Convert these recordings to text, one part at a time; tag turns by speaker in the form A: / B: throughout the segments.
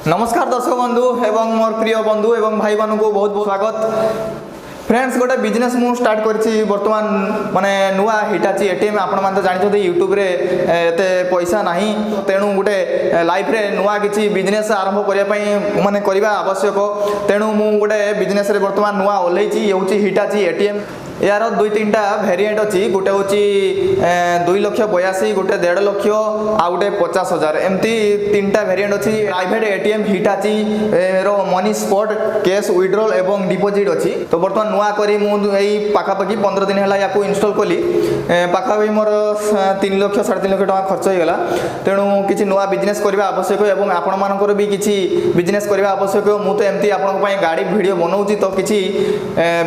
A: नमस्कार दर्शक बंधु एवं मोर प्रिय बंधु एवं भाई मान को बहुत बहुत स्वागत। फ्रेंड्स गोटे बिजनेस मु स्टार्ट करछि वर्तमान माने नुआ हिटाची एटीएम आपण मान तो जानि यूट्यूब रे एते पैसा नाही तेणु गोटे लाइफ रे नुआ किछि बिजनेस आरंभ करिया पई माने करबा आवश्यक तेणु मु गोटे बिजनेस रे वर्तमान नुआ ओल्हेछि ये होछि हिटाची एटीएम। यार दुई तीन टा वेरिएंट अच्छी गोटे हूँ 2,82,000 गोटे 1.5 लाख आ गोटे 50,000 एमती तीन टा वेरिएंट अच्छी। प्राइवेट एटीएम हिटाची रो मनी स्पॉट कैश विड्रॉल एवं डिपोजिट अच्छी। तो बर्तमान नुआ करी मुझे पाखापाखि 15 दिन है या इंस्टॉल कली पाखापाखि मोर 3 लाख 3.5 लाख टका खर्च हो गला। तेणु किसी नुआ बिजनेस करबा आवश्यक एवं आपण मानकर भी किसी बिजनेस करबा आवश्यक। मु तो एमती आपण पई गाड़ी वीडियो बनाऊची तो किसी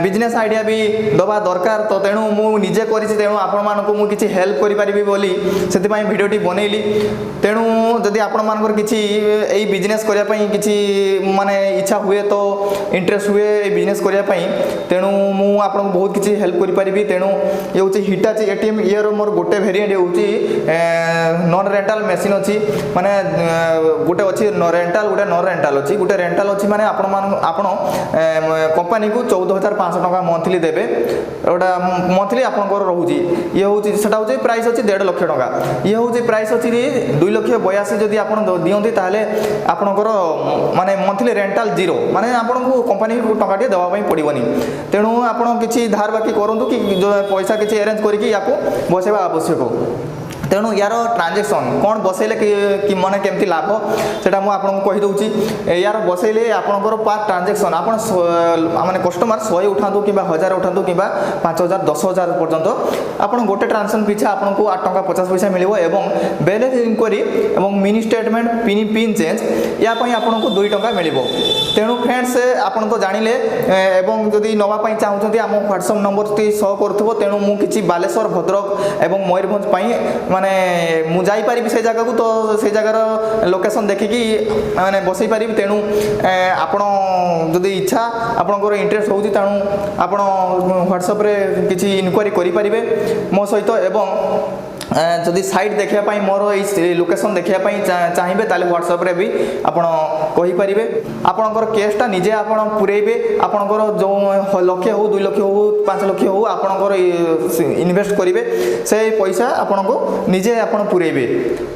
A: बिजनेस आइडिया भी दबा दरकार तो तेणु मुझे करी तेणु आपण मानक मु किछि हेल्प करि परिबि बोली सेति पई वीडियोटी बनैली। तेणु जदि आपण मानकर किछि एई बिजनेस करिया पई किछि माने इच्छा हुए तो इंटरेस्ट हुए ए बिजनेस करिया पई तेणु मु आपण बहुत किछि हेल्प करि परिबि। तेणु ये होछि हिटाची एटीएम इयर मोर गोटे वेरिएंट होछि नॉन रेंटल मशीन अछि माने गोटे अछि रेंटल गोटे नॉन रेंटल अछि। गोटे रेंटल अछि माने आपण मान आपण कंपनी को 14,500 टका मंथली देबे ओटा मंथली आपनकर रहउची। ये होची सेटा होची प्राइस अछि 1.5 लाख टका। ये होची प्राइस अछि 2,82,000 जदि आपन दियंती ताले आपनकर माने मंथली रेंटल जीरो माने आपनको कंपनी को टका दे देबा पई पड़िबनी। तेणु आपण किछि धार बाकी करंतु कि पैसा किछि अरेंज करिकि याको बसेबा आवश्यक। तेणु यार ट्रांजेक्शन कौन बसैले कि माने केमती लाभ सेटा मु आपन को कहि दउची। यार बसैले आपनकर पर ट्रांजेक्शन आपन माने कस्टमर 100 उठांतु किबा 1000 उठांतु किबा 5,000 10,000 पर्यंत आपन गोटे ट्रांजेक्शन पिछा आपन को 8 टका 50 पैसा मिलिबो एवं बैलेंस इंक्वायरी एवं मिनी स्टेटमेंट पिन चेंज या पई आपन को 2 टका मिलिबो। तेणु फ्रेंड्स आपन तो जानिले एवं जदि नवा पई चाहुचंती हम WhatsApp नंबर ती शो करथबो। तेणु मु किछि बालेश्वर भद्रक एवं मयूरभंज पई माने मु जाई पारिबि से जगह को तो से जगह लोकेशन देखिकी माने बसई पारिबि। तेणु आपण जदि इच्छा आपनकर इंटरेस्ट होउची तेणु आपण WhatsApp रे किछि इनक्वायरी करि परिबे मो सहित एवं जदि साइट देखिया पाई मोर ए लोकेशन देखिया पाई चाहिबे ताले WhatsApp रे भी आपण कहि परिबे। आपनकर केसटा निजे आपण पुरेइबे आपनकर जो लक्ष्य हो 2 लाख हो 5 लाख हो आपनकर इन्वेस्ट करिवे से पैसा आपनको निजे आपण पुरेइबे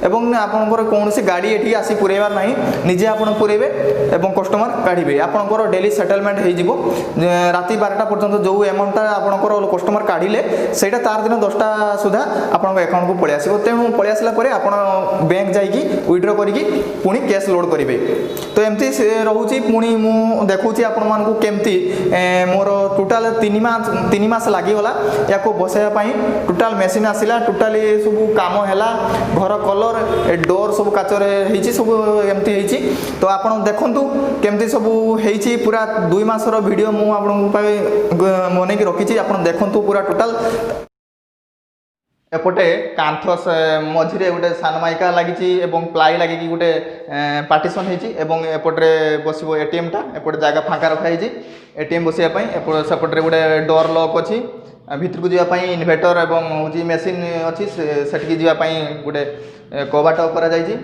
A: एवं आपनकर कोनोसी गाड़ी एठी आसी पुरेबार नाही निजे आपण पुरेइबे एवं कस्टमर काढिबे। आपनकर डेली सेटलमेंट हे जिवो राती 12टा पर्यंत जो अमाउंटटा आपनकर कस्टमर काढिले सेटा तार दिन 10टा सुधा आपनकर अकाउंट को पळे आसीबो। तेणु पळे आसला परे आपण बैंक जाईकी विथड्रॉ करिकी पुनी कैश लोड करिवे। तो एमती रहउची पुनी मु देखउची आपण मान को केमती मोर टोटल 3 मास लागि होला याको बसाया पई। टोटल मशीन आसिला टोटली सब काम हैला घर कलर डोर सब काचरे हेची सब एमती हेची। तो आपण देखंतु केमती सब हेची पूरा 2 मास रो वीडियो मु आपण पई मने की रखिची आपण देखंतु पूरा टोटल। एपटे कांथस मझिरे गोटे सानमाइका लागिची एवं प्लाई लागिकी गोटे पार्टीशन हेची एवं एपटे बसिबो एटीएम टा एपटे जागा फांका रखा हेची एटीएम बसिया पई। एपटे सेपटे गोटे डोर लॉक अछि भितर को जिया पई इन्वर्टर एवं होची मशीन अछि सेटकी जिया पई गोटे कबाट करा जाईची।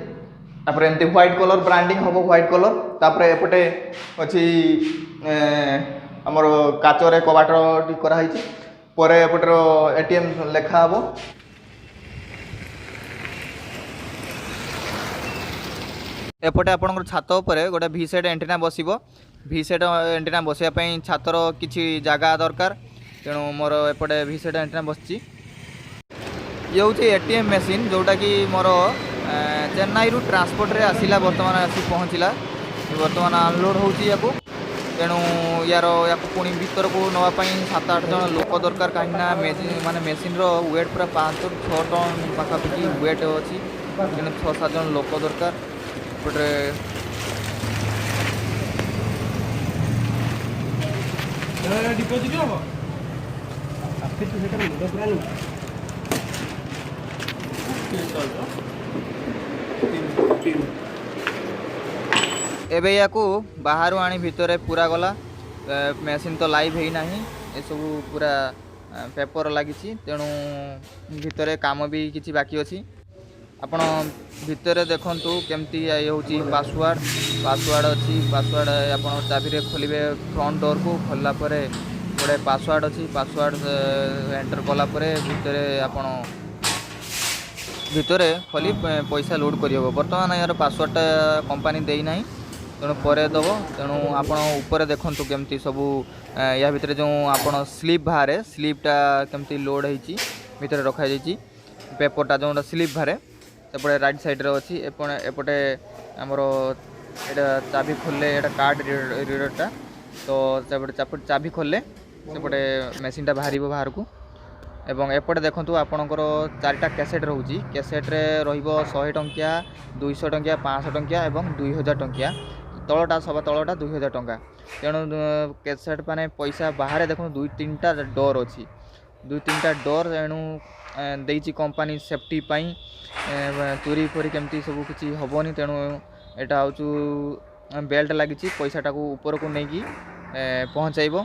A: तापर एमती व्हाइट कलर ब्रांडिंग हबो व्हाइट कलर। तापर एपटे अछि हमर काचरे कबाट करा हेची परे एपटर एटीएम लेखा हबो। एपटे आपनकर छात उपरे गोटे भी सेट एंटीना बसिबो। भी सेट एंटीना बसिया पई छातर किछि जागा दरकार तेणु मोर एपटे भी सेट एंटीना बसची। ये होची एटीएम मशीन जोटा कि मोर चेन्नई रु ट्रांसपोर्ट रे आसिला वर्तमान आसी पहुँचला वर्तमान अनलोड होची याको। तेणु यार याको पुणी भीतर को नवा पई 7-8 जन लोक दरकार कहीं माने मशीन रो वेट पूरा 5-6 टन पाखापाखि वेट अच्छी। तेणु 6-7 जन लोक दरकार पटे डिपोजिट हो एबे याकू बाहर आनी भितर पूरा गला मशीन तो लाइव है ना ये सब पूरा पेपर लगी तेणु भितर काम भी किसी बाकी अच्छी।
B: ଆପଣ ଭିତରେ ଦେଖନ୍ତୁ କେମିତି ହେଉଛି ପାସୱାର୍ଡ଼ ଅଛି। ପାସୱାର୍ଡ଼ ଆପଣ ଚାବିରେ ଖୋଲିବେ ଫ୍ରଣ୍ଟ ଡୋରକୁ। ଖୋଲିଲା ପରେ ଗୋଟେ ପାସୱାର୍ଡ଼ ଅଛି। ପାସୱାର୍ଡ଼ ଏଣ୍ଟର କଲା ପରେ ଭିତରେ ଖୋଲି ପଇସା ଲୋଡ଼୍ କରିହେବ। ବର୍ତ୍ତମାନ ଏହାର ପାସୱାର୍ଡ଼ଟା କମ୍ପାନୀ ଦେଇନାହିଁ, ତେଣୁ ପରେ ଦେବ। ତେଣୁ ଆପଣ ଉପରେ ଦେଖନ୍ତୁ କେମିତି ସବୁ ୟା ଭିତରେ ଯେଉଁ ଆପଣ ସ୍ଲିପ୍ ବାହାରେ, ସ୍ଲିପ୍ଟା କେମିତି ଲୋଡ଼୍ ହେଇଛି ଭିତରେ ରଖାଯାଇଛି। ପେପରଟା ଯେଉଁଟା ସ୍ଲିପ୍ ବାହାରେ ସେପଟେ ରାଇଟ୍ ସାଇଡ଼୍ରେ ଅଛି। ଏପଟେ ଆମର ଏଇଟା ଚାବି ଖୋଲିଲେ ଏଇଟା କାର୍ଡ଼ ରିଡ଼ର୍ଟା, ତ ସେପଟେ ଚାବି ଖୋଲିଲେ ସେପଟେ ମେସିନ୍ଟା ବାହାରିବ ବାହାରକୁ। ଏବଂ ଏପଟେ ଦେଖନ୍ତୁ ଆପଣଙ୍କର 4ଟା କ୍ୟାସେଟ୍ ରହୁଛି। କ୍ୟାସେଟ୍ରେ ରହିବ 100 ଟଙ୍କିଆ, 200 ଟଙ୍କିଆ, 500 ଟଙ୍କିଆ ଏବଂ 2000 ଟଙ୍କିଆ। ସବା ତଳଟା 2000 ଟଙ୍କା। ତେଣୁ କ୍ୟାସେଟ୍ ମାନେ ପଇସା ବାହାରେ ଦେଖନ୍ତୁ 2-3ଟା ଡୋର୍ ଅଛି। 2-3ଟା ଡୋର୍ ଏଣୁ ଦେଇଛି କମ୍ପାନୀ ସେଫ୍ଟି ପାଇଁ, ଚୋରି ଫୋରି କେମିତି ସବୁ କିଛି ହେବନି। ତେଣୁ ଏଇଟା ହେଉଛି ବେଲ୍ଟ ଲାଗିଛି, ପଇସାଟାକୁ ଉପରକୁ ନେଇକି ପହଞ୍ଚାଇବ।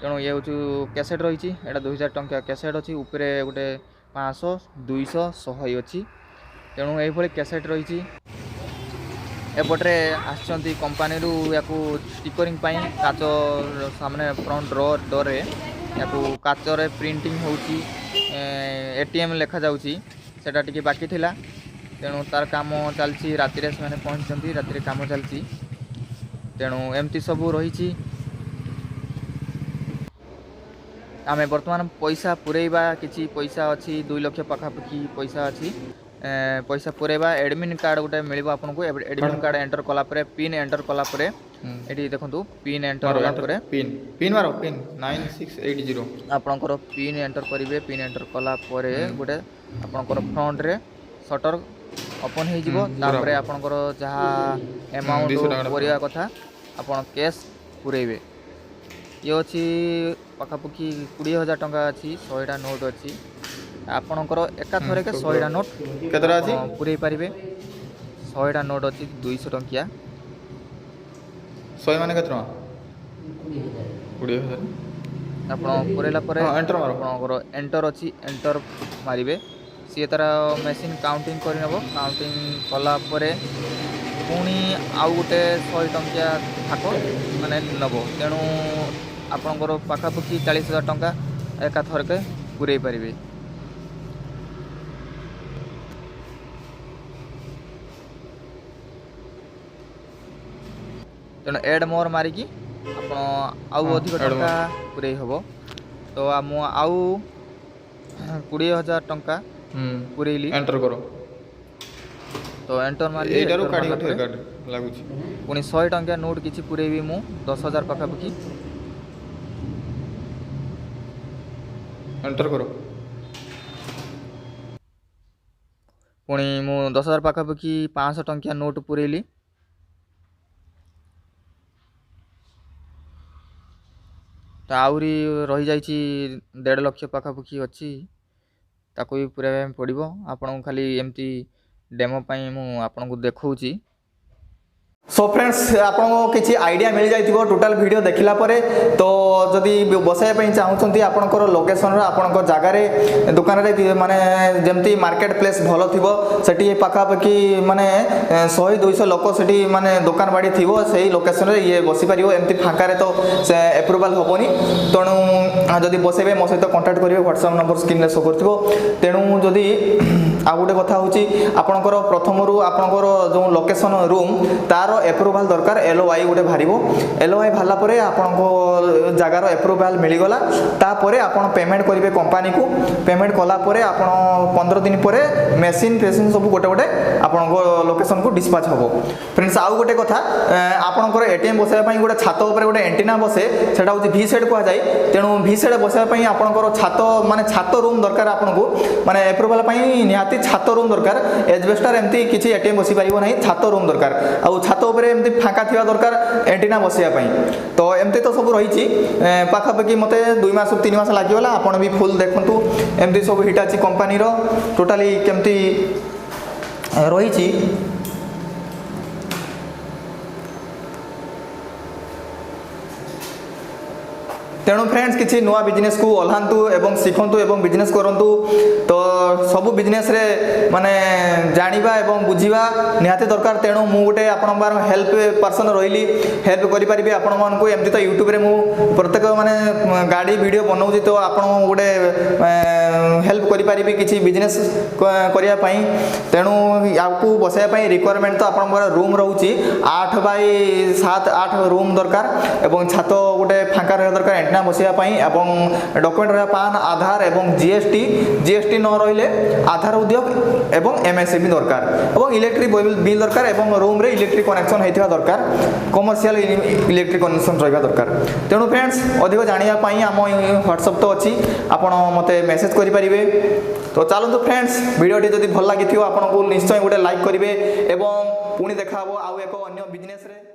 B: ତେଣୁ ଇଏ ହେଉଛି କ୍ୟାସେଟ୍ ରହିଛି। ଏଇଟା 2000 ଟଙ୍କିଆ କ୍ୟାସେଟ୍ ଅଛି। ଉପରେ ଗୋଟେ 500, 200, 100 ଅଛି। ତେଣୁ ଏଇଭଳି କ୍ୟାସେଟ୍ ରହିଛି। ଏପଟରେ ଆସିଛନ୍ତି କମ୍ପାନୀରୁ ୟାକୁ ଷ୍ଟିକରିଂ ପାଇଁ କାଚ ସାମନେ ଫ୍ରଣ୍ଟ ଡୋର୍ରେ ୟାକୁ କାଚରେ ପ୍ରିଣ୍ଟିଂ ହେଉଛି, ATM ଲେଖାଯାଉଛି। ସେଇଟା ଟିକେ ବାକି ଥିଲା, ତେଣୁ ତାର କାମ ଚାଲିଛି। ରାତିରେ ସେମାନେ ପହଞ୍ଚିଛନ୍ତି, ରାତିରେ କାମ ଚାଲିଛି। ତେଣୁ ଏମିତି ସବୁ ରହିଛି। ଆମେ ବର୍ତ୍ତମାନ ପଇସା ପୁରେଇବା, କିଛି ପଇସା ଅଛି 2 ଲକ୍ଷ ପାଖାପାଖି ପଇସା ଅଛି। ପଇସା ପୁରେଇବା। ଏଡ଼ମିନ୍ କାର୍ଡ଼ ଗୋଟେ ମିଳିବ ଆପଣଙ୍କୁ। ଏଡ଼ମିନ୍ କାର୍ଡ଼ ଏଣ୍ଟର କଲା ପରେ, ପିନ୍ ଏଣ୍ଟର କଲା ପରେ ଏଠି ଦେଖନ୍ତୁ ପିନ୍ ଏଣ୍ଟର କଲା ପରେ
A: ପିନ୍ ମାର, ପିନ୍ 9680
B: ଆପଣଙ୍କର ପିନ୍ ଏଣ୍ଟର କରିବେ। ପିନ୍ ଏଣ୍ଟର କଲା ପରେ ଗୋଟେ ଆପଣଙ୍କର ଫ୍ରଣ୍ଟରେ ସଟର ଓପନ୍ ହେଇଯିବ। ତାପରେ ଆପଣଙ୍କର ଯାହା ଆମାଉଣ୍ଟ ପୁରେଇବା କଥା ଆପଣ କ୍ୟାସ୍ ପୁରେଇବେ। ଇଏ ଅଛି ପାଖାପାଖି 20,000 ଟଙ୍କା ଅଛି। 100ଟା ନୋଟ୍ ଅଛି। ଆପଣଙ୍କର ଏକାଥରକେ 100ଟା ନୋଟ୍
A: କେତେଟା ଅଛି?
B: ପୁରେଇ ପାରିବେ। 100ଟା ନୋଟ୍ ଅଛି 200 ଟଙ୍କିଆ।
A: 100 ମାନେ କେତେ ଟଙ୍କା? 20,000।
B: ଆପଣ ପୁରେଇଲା ପରେ ଆପଣଙ୍କର ଏଣ୍ଟର ଅଛି, ଏଣ୍ଟର ମାରିବେ। ସିଏ ତାର ମେସିନ୍ କାଉଣ୍ଟିଂ କରିନେବ। କାଉଣ୍ଟିଂ କଲା ପରେ ପୁଣି ଆଉ ଗୋଟେ 100 ଟଙ୍କିଆ ଥାକ ମାନେ ନେବ। ତେଣୁ ଆପଣଙ୍କର ପାଖାପାଖି 40,000 ଟଙ୍କା ଏକାଥରକେ ପୁରେଇ ପାରିବେ। ତେଣୁ ଏଡ୍ ମୋର୍ ମାରିକି ଆପଣ ଆଉ ଅଧିକ ଟଙ୍କା ପୁରେଇ ହେବ। ତ ମୁଁ ଆଉ 20,000 ଟଙ୍କା ପୁରେଇଲି।
A: ଏଣ୍ଟର କର।
B: ତ ଏଣ୍ଟର ମାରିଲି।
A: ଏଇଟାରୁ
B: ଏଣ୍ଟର
A: କାଢ଼ି
B: ମାରିଲା
A: ଉଠେଇ
B: ପରେ
A: ଲାଗୁଛି।
B: ପୁଣି 100 ଟଙ୍କିଆ ନୋଟ୍ କିଛି ପୁରେଇବି ମୁଁ, 10,000 ପାଖାପାଖି।
A: ଏଣ୍ଟର କର।
B: ପୁଣି ମୁଁ 10,000 ପାଖାପାଖି 500 ଟଙ୍କିଆ ନୋଟ୍ ପୁରେଇଲି। ତ ଆହୁରି ରହିଯାଇଛି 1.5 ଲକ୍ଷ ପାଖାପାଖି ଅଛି, ତାକୁ ବି ପୁରେଇବା ପାଇଁ ପଡ଼ିବ। ଆପଣଙ୍କୁ ଖାଲି ଏମିତି ଡେମୋ ପାଇଁ ମୁଁ ଆପଣଙ୍କୁ ଦେଖାଉଛି।
A: सो फ्रेंड्स आपको किसी आइडिया मिल जाइथिबो टोटल वीडियो देखिला परे। तो जदि बसाया पई चाहुचंती आपनकर लोकेशन रो आपनकर जगह रे दुकान रे माने जेमती मार्केट प्लेस भलो थिबो सेठी पाखापाखि माने 100-200 लोक सेठी माने दुकान बाड़ी थिबो सेही लोकेशन रे ये बसी परिबो। एमती फांका रे तो से अप्रूवल होबोनी। तेणु जदि बसेबे मो सहित कांटेक्ट करिवे, व्हाट्सएप नंबर स्क्रीन रे शो करथिबो। तेणु जदि आ गोटे कथा होची आपनकर प्रथमरु आपनकर जो लोकेशन रूम तार एप्रुवाल दरकार। LOI गोटे बाहरिबो। LOI बाहरला परे आपनको जगार एप्रुवाल मिलगला। तापरे आपण पेमेंट करिवे कंपनी को। पेमेंट कला परे आपण 15 दिन परे मेसिन फेसिन सब गोटे गोटे आपनको लोकेशन को डिस्पैच होबो। फ्रेंड्स आउ गोटे कथा आपनकर एटीएम बसाय पई गोटे छात ऊपर गोटे एंटीना बसे, सेटा होची भी सेड कुआ जाय। तेणु भी सेड बसाय पई आपनकर छात माने छात रूम दरकार। आपनको माने एप्रुवाल पई निहाती छात रूम दरकार। एजबेस्टर एमती किछि एटीएम बसी परिबो नाही, छात रूम दरकार। आ छात ऊपर एमती फांका थिबा दरकार एंटीना बसिया पई। तो एमती तो सब रहिछि पाखापाखि मते 2 मास 3 मास लागिवला। आपण भी फुल देखंतु एमती सब हिटाची कंपनी रो टोटली केमती रहिछि। तेणु फ्रेंड्स किसी नुआ बिजनेस को ओल्हांतु एवं शिखंतु एवं बिजनेस करंतु तो सब बिजनेस रे माने जानिबा एवं बुझिबा निहाती दरकार तेणु मु गोटे आपण बार हेल्प पर्सन रहिली हेल्प करि परिबे आपण मन को एमती तो यूट्यूब रे मु प्रत्येक माने गाड़ी वीडियो बनाउजी तो आपण गोटे हेल्प करि परिबे किछि बिजनेस करिया पई तेणु याकू बसाया पई रिक्वायरमेंट तो आपण बार रूम रहउची 8 बाय 7 8 रूम दरकार एवं छात गोटे फांका रह दरकार एंटना बसिया पई एवं डॉक्यूमेंट रहा पान आधार एवं जीएसटी न रहिले आधार उद्योग एवं एमएसएमई दरकार एवं इलेक्ट्रिक बिल दरकार एवं रूम रे इलेक्ट्रिक कनेक्शन होइथिबा दरकार कमर्शियल इलेक्ट्रिक कनेक्शन रहबा दरकार तेणु फ्रेंड्स अधिक जानिया पई हम व्हाट्सएप तो अछि आपण मते मेसेज करि परिबे तो चलନ୍ତୁ फ्रेंड्स वीडियोटी जदि भल लागिथियो आपण को निश्चय गोटे लाइक करिवे एवं पुणी देखाबो आउ एको अन्य बिजनेस रे।